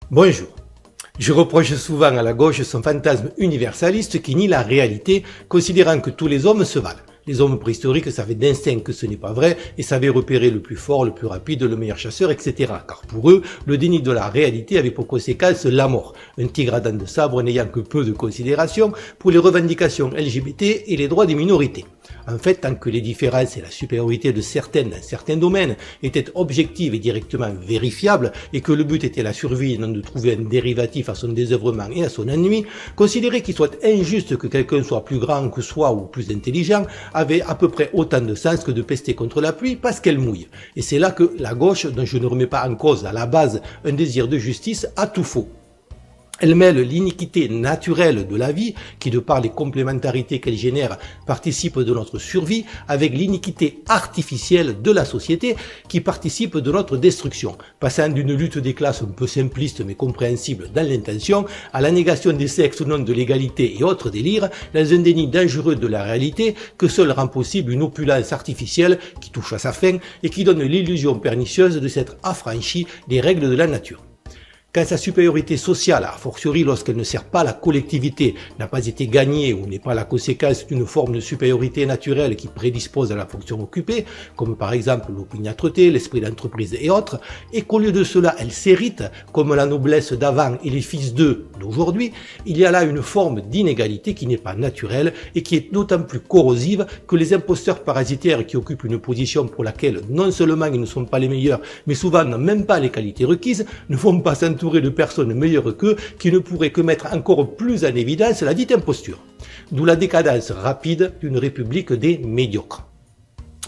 Bonjour. Je reproche souvent à la gauche son fantasme universaliste qui nie la réalité, considérant que tous les hommes se valent. Les hommes préhistoriques savaient d'instinct que ce n'est pas vrai et savaient repérer le plus fort, le plus rapide, le meilleur chasseur, etc. Car pour eux, le déni de la réalité avait pour conséquence la mort. Un tigre à dents de sabre n'ayant que peu de considération pour les revendications LGBT et les droits des minorités. En fait, tant que les différences et la supériorité de certaines dans certains domaines étaient objectives et directement vérifiables et que le but était la survie et non de trouver un dérivatif à son désœuvrement et à son ennui, considérer qu'il soit injuste que quelqu'un soit plus grand que soi ou plus intelligent avait à peu près autant de sens que de pester contre la pluie parce qu'elle mouille. Et c'est là que la gauche, dont je ne remets pas en cause à la base un désir de justice, a tout faux. Elle mêle l'iniquité naturelle de la vie, qui de par les complémentarités qu'elle génère participe de notre survie, avec l'iniquité artificielle de la société, qui participe de notre destruction, passant d'une lutte des classes un peu simpliste mais compréhensible dans l'intention, à la négation des sexes au nom de l'égalité et autres délires, dans un déni dangereux de la réalité que seul rend possible une opulence artificielle qui touche à sa fin et qui donne l'illusion pernicieuse de s'être affranchi des règles de la nature. Quand sa supériorité sociale, a fortiori lorsqu'elle ne sert pas la collectivité, n'a pas été gagnée ou n'est pas la conséquence d'une forme de supériorité naturelle qui prédispose à la fonction occupée, comme par exemple l'opiniâtreté, l'esprit d'entreprise et autres, et qu'au lieu de cela elle s'hérite, comme la noblesse d'avant et les fils d'eux d'aujourd'hui, il y a là une forme d'inégalité qui n'est pas naturelle et qui est d'autant plus corrosive que les imposteurs parasitaires qui occupent une position pour laquelle non seulement ils ne sont pas les meilleurs, mais souvent n'ont même pas les qualités requises, ne font pas s'entourer de personnes meilleures qu'eux qui ne pourraient que mettre encore plus en évidence la dite imposture. D'où la décadence rapide d'une république des médiocres.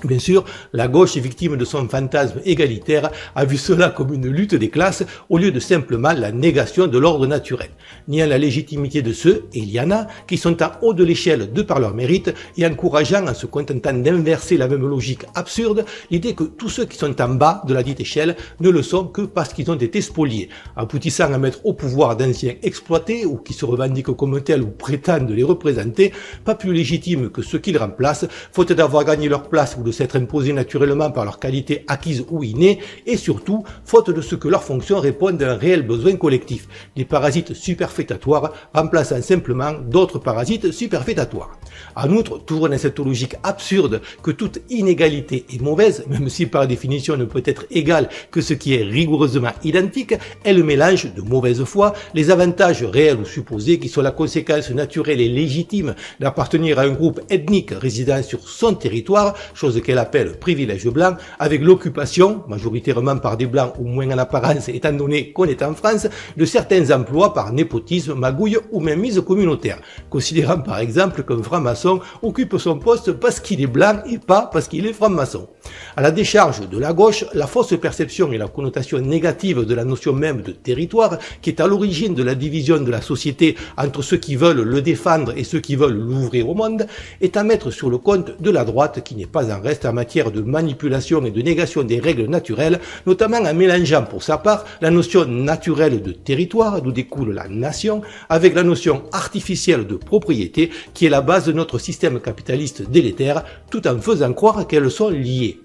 Bien sûr, la gauche, victime de son fantasme égalitaire, a vu cela comme une lutte des classes au lieu de simplement la négation de l'ordre naturel, niant la légitimité de ceux, et il y en a, qui sont en haut de l'échelle de par leur mérite et encourageant, en se contentant d'inverser la même logique absurde, l'idée que tous ceux qui sont en bas de la dite échelle ne le sont que parce qu'ils ont été spoliés, aboutissant à mettre au pouvoir d'anciens exploités ou qui se revendiquent comme tels ou prétendent les représenter, pas plus légitimes que ceux qu'ils remplacent, faute d'avoir gagné leur place ou de s'être imposés naturellement par leurs qualités acquises ou innées, et surtout, faute de ce que leurs fonctions répondent à un réel besoin collectif, des parasites superfétatoires remplaçant simplement d'autres parasites superfétatoires. En outre, toujours dans cette logique absurde que toute inégalité est mauvaise, même si par définition ne peut être égale que ce qui est rigoureusement identique, elle mélange de mauvaise foi les avantages réels ou supposés qui sont la conséquence naturelle et légitime d'appartenir à un groupe ethnique résidant sur son territoire, chose qu'elle appelle privilège blanc, avec l'occupation, majoritairement par des blancs ou moins en apparence étant donné qu'on est en France, de certains emplois par népotisme, magouille ou même mise communautaire, considérant par exemple qu'un franc-maçon occupe son poste parce qu'il est blanc et pas parce qu'il est franc-maçon. À la décharge de la gauche, la fausse perception et la connotation négative de la notion même de territoire, qui est à l'origine de la division de la société entre ceux qui veulent le défendre et ceux qui veulent l'ouvrir au monde, est à mettre sur le compte de la droite qui n'est pas en reste en matière de manipulation et de négation des règles naturelles, notamment en mélangeant pour sa part la notion naturelle de territoire, d'où découle la nation, avec la notion artificielle de propriété, qui est la base de notre système capitaliste délétère, tout en faisant croire qu'elles sont liées.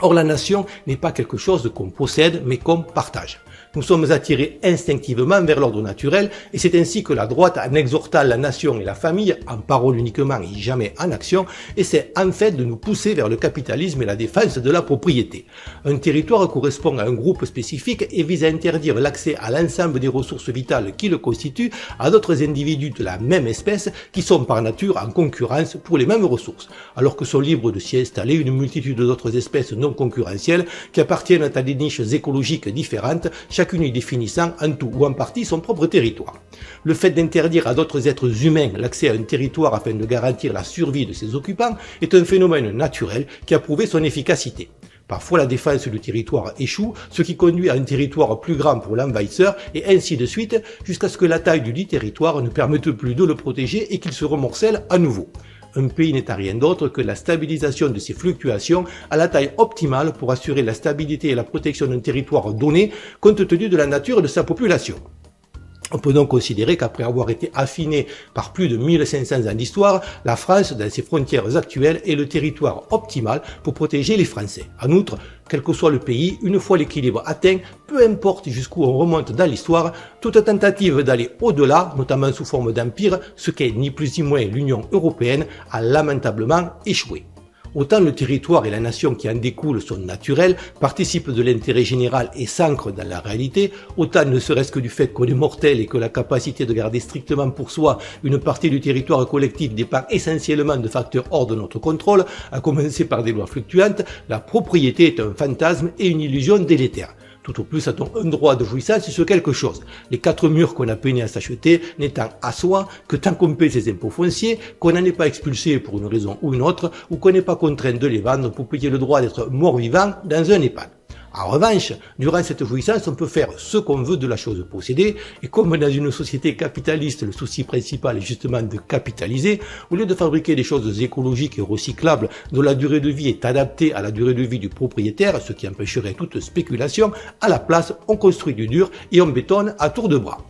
Or, la nation n'est pas quelque chose qu'on possède, mais qu'on partage. Nous sommes attirés instinctivement vers l'ordre naturel, et c'est ainsi que la droite, en exhortant la nation et la famille, en parole uniquement et jamais en action, essaie en fait de nous pousser vers le capitalisme et la défense de la propriété. Un territoire correspond à un groupe spécifique et vise à interdire l'accès à l'ensemble des ressources vitales qui le constituent à d'autres individus de la même espèce qui sont par nature en concurrence pour les mêmes ressources, alors que sont libres de s'y installer une multitude d'autres espèces non concurrentielles qui appartiennent à des niches écologiques différentes, chacune y définissant en tout ou en partie son propre territoire. Le fait d'interdire à d'autres êtres humains l'accès à un territoire afin de garantir la survie de ses occupants est un phénomène naturel qui a prouvé son efficacité. Parfois, la défense du territoire échoue, ce qui conduit à un territoire plus grand pour l'envahisseur, et ainsi de suite, jusqu'à ce que la taille du dit territoire ne permette plus de le protéger et qu'il se remorcelle à nouveau. Un pays n'est à rien d'autre que la stabilisation de ces fluctuations à la taille optimale pour assurer la stabilité et la protection d'un territoire donné, compte tenu de la nature de sa population. On peut donc considérer qu'après avoir été affinée par plus de 1500 ans d'histoire, la France, dans ses frontières actuelles, est le territoire optimal pour protéger les Français. En outre, quel que soit le pays, une fois l'équilibre atteint, peu importe jusqu'où on remonte dans l'histoire, toute tentative d'aller au-delà, notamment sous forme d'empire, ce qu'est ni plus ni moins l'Union européenne, a lamentablement échoué. Autant le territoire et la nation qui en découlent sont naturels, participent de l'intérêt général et s'ancrent dans la réalité, autant ne serait-ce que du fait qu'on est mortel et que la capacité de garder strictement pour soi une partie du territoire collectif dépend essentiellement de facteurs hors de notre contrôle, à commencer par des lois fluctuantes, la propriété est un fantasme et une illusion délétère. Tout au plus a-t-on un droit de jouissance sur quelque chose. Les 4 murs qu'on a peiné à s'acheter n'étant à soi que tant qu'on paie ses impôts fonciers, qu'on n'en est pas expulsé pour une raison ou une autre, ou qu'on n'est pas contraint de les vendre pour payer le droit d'être mort-vivant dans un EHPAD. En revanche, durant cette jouissance, on peut faire ce qu'on veut de la chose possédée, et comme dans une société capitaliste, le souci principal est justement de capitaliser, au lieu de fabriquer des choses écologiques et recyclables dont la durée de vie est adaptée à la durée de vie du propriétaire, ce qui empêcherait toute spéculation, à la place, on construit du dur et on bétonne à tour de bras.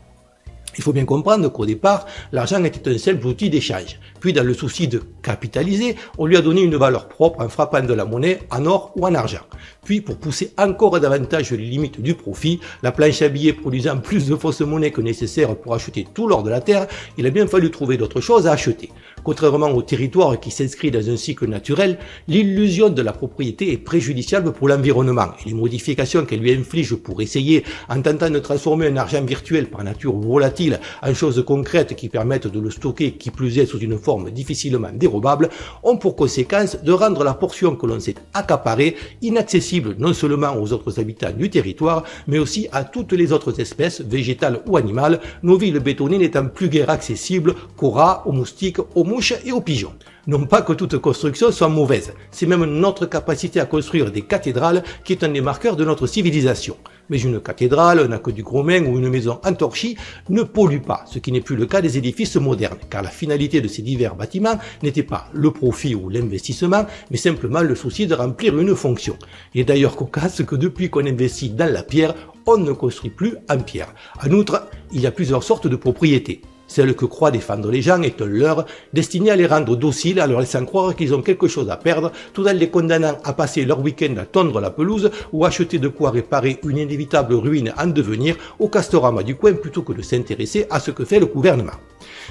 Il faut bien comprendre qu'au départ, l'argent était un simple outil d'échange. Puis, dans le souci de capitaliser, on lui a donné une valeur propre en frappant de la monnaie en or ou en argent. Puis, pour pousser encore davantage les limites du profit, la planche à billets produisant plus de fausses monnaies que nécessaire pour acheter tout l'or de la terre, il a bien fallu trouver d'autres choses à acheter. Contrairement au territoire qui s'inscrit dans un cycle naturel, l'illusion de la propriété est préjudiciable pour l'environnement et les modifications qu'elle lui inflige pour essayer, en tentant de transformer un argent virtuel par nature volatile en choses concrètes qui permettent de le stocker, qui plus est sous une forme difficilement dérobable, ont pour conséquence de rendre la portion que l'on s'est accaparée inaccessible non seulement aux autres habitants du territoire, mais aussi à toutes les autres espèces, végétales ou animales, nos villes bétonnées n'étant plus guère accessibles qu'aux rats, aux moustiques, aux mouches et aux pigeons. Non pas que toute construction soit mauvaise, c'est même notre capacité à construire des cathédrales qui est un des marqueurs de notre civilisation. Mais une cathédrale, un accueil du Gros-Main ou une maison en torchis ne pollue pas, ce qui n'est plus le cas des édifices modernes, car la finalité de ces divers bâtiments n'était pas le profit ou l'investissement, mais simplement le souci de remplir une fonction. Il est d'ailleurs cocasse que depuis qu'on investit dans la pierre, on ne construit plus en pierre. En outre, il y a plusieurs sortes de propriétés. Celle que croient défendre les gens est un leurre destiné à les rendre dociles, à leur laissant croire qu'ils ont quelque chose à perdre, tout en les condamnant à passer leur week-end à tondre la pelouse ou acheter de quoi réparer une inévitable ruine en devenir au Castorama du coin plutôt que de s'intéresser à ce que fait le gouvernement.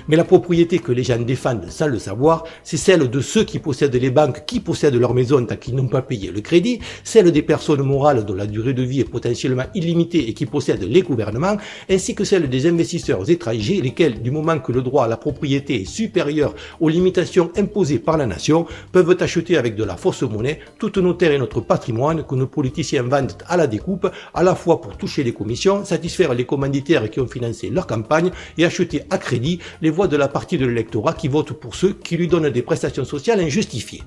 Mais la propriété que les gens défendent sans le savoir, c'est celle de ceux qui possèdent les banques, qui possèdent leur maison tant qu'ils n'ont pas payé le crédit, celle des personnes morales dont la durée de vie est potentiellement illimitée et qui possèdent les gouvernements, ainsi que celle des investisseurs étrangers, lesquels, du moment que le droit à la propriété est supérieur aux limitations imposées par la nation, peuvent acheter avec de la fausse monnaie toutes nos terres et notre patrimoine que nos politiciens vendent à la découpe, à la fois pour toucher les commissions, satisfaire les commanditaires qui ont financé leur campagne et acheter à crédit les voix de la partie de l'électorat qui vote pour ceux qui lui donnent des prestations sociales injustifiées.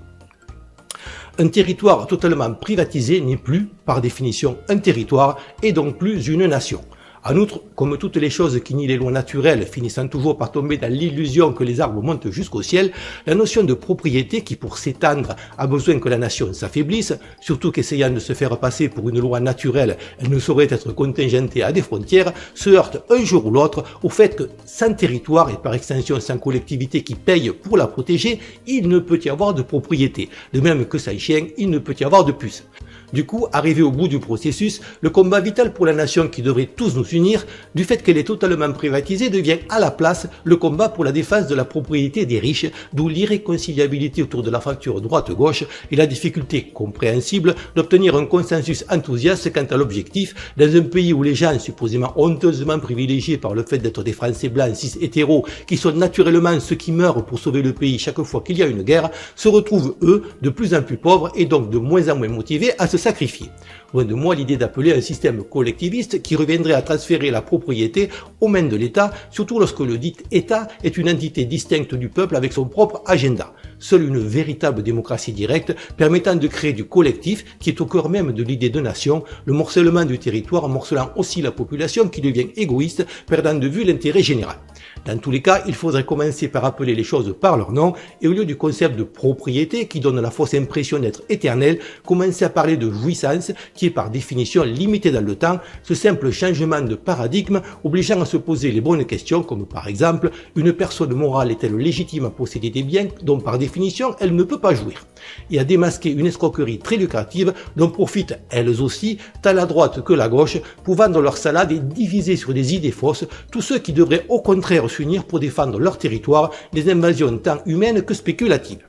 Un territoire totalement privatisé n'est plus, par définition, un territoire et donc plus une nation. En outre, comme toutes les choses qui nient les lois naturelles, finissant toujours par tomber dans l'illusion que les arbres montent jusqu'au ciel, la notion de propriété qui, pour s'étendre, a besoin que la nation s'affaiblisse, surtout qu'essayant de se faire passer pour une loi naturelle, elle ne saurait être contingentée à des frontières, se heurte un jour ou l'autre au fait que, sans territoire et par extension sans collectivité qui paye pour la protéger, il ne peut y avoir de propriété. De même que sans chien, il ne peut y avoir de puce. Du coup, arrivé au bout du processus, le combat vital pour la nation qui devrait tous nous unir, du fait qu'elle est totalement privatisée, devient à la place le combat pour la défense de la propriété des riches, d'où l'irréconciliabilité autour de la fracture droite-gauche et la difficulté compréhensible d'obtenir un consensus enthousiaste quant à l'objectif, dans un pays où les gens, supposément honteusement privilégiés par le fait d'être des Français blancs, cis, hétéros, qui sont naturellement ceux qui meurent pour sauver le pays chaque fois qu'il y a une guerre, se retrouvent, eux, de plus en plus pauvres et donc de moins en moins motivés à se sacrifier. Loin de moi l'idée d'appeler un système collectiviste qui reviendrait à transférer la propriété aux mains de l'État, surtout lorsque le dit État est une entité distincte du peuple avec son propre agenda. Seule une véritable démocratie directe permettant de créer du collectif qui est au cœur même de l'idée de nation, le morcellement du territoire morcelant aussi la population qui devient égoïste, perdant de vue l'intérêt général. Dans tous les cas, il faudrait commencer par appeler les choses par leur nom et au lieu du concept de propriété qui donne la fausse impression d'être éternel, commencer à parler de jouissance qui est par définition limitée dans le temps, ce simple changement de paradigme obligeant à se poser les bonnes questions comme par exemple, une personne morale est-elle légitime à posséder des biens dont par définition elle ne peut pas jouir, et à démasquer une escroquerie très lucrative dont profitent elles aussi, tant la droite que la gauche, pour vendre leur salade et diviser sur des idées fausses tous ceux qui devraient au contraire s'unir pour défendre leur territoire des invasions tant humaines que spéculatives.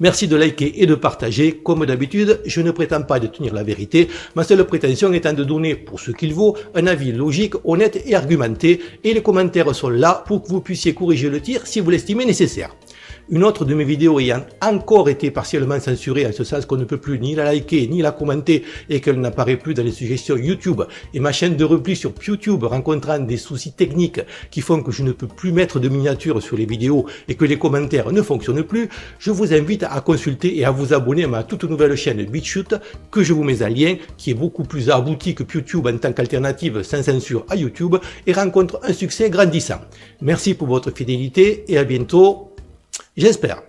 Merci de liker et de partager. Comme d'habitude, je ne prétends pas détenir la vérité, ma seule prétention étant de donner, pour ce qu'il vaut, un avis logique, honnête et argumenté, et les commentaires sont là pour que vous puissiez corriger le tir si vous l'estimez nécessaire. Une autre de mes vidéos ayant encore été partiellement censurée en ce sens qu'on ne peut plus ni la liker ni la commenter et qu'elle n'apparaît plus dans les suggestions YouTube et ma chaîne de repli sur YouTube rencontrant des soucis techniques qui font que je ne peux plus mettre de miniatures sur les vidéos et que les commentaires ne fonctionnent plus, je vous invite à consulter et à vous abonner à ma toute nouvelle chaîne BitChute que je vous mets en lien, qui est beaucoup plus aboutie que YouTube en tant qu'alternative sans censure à YouTube et rencontre un succès grandissant. Merci pour votre fidélité et à bientôt. J'espère.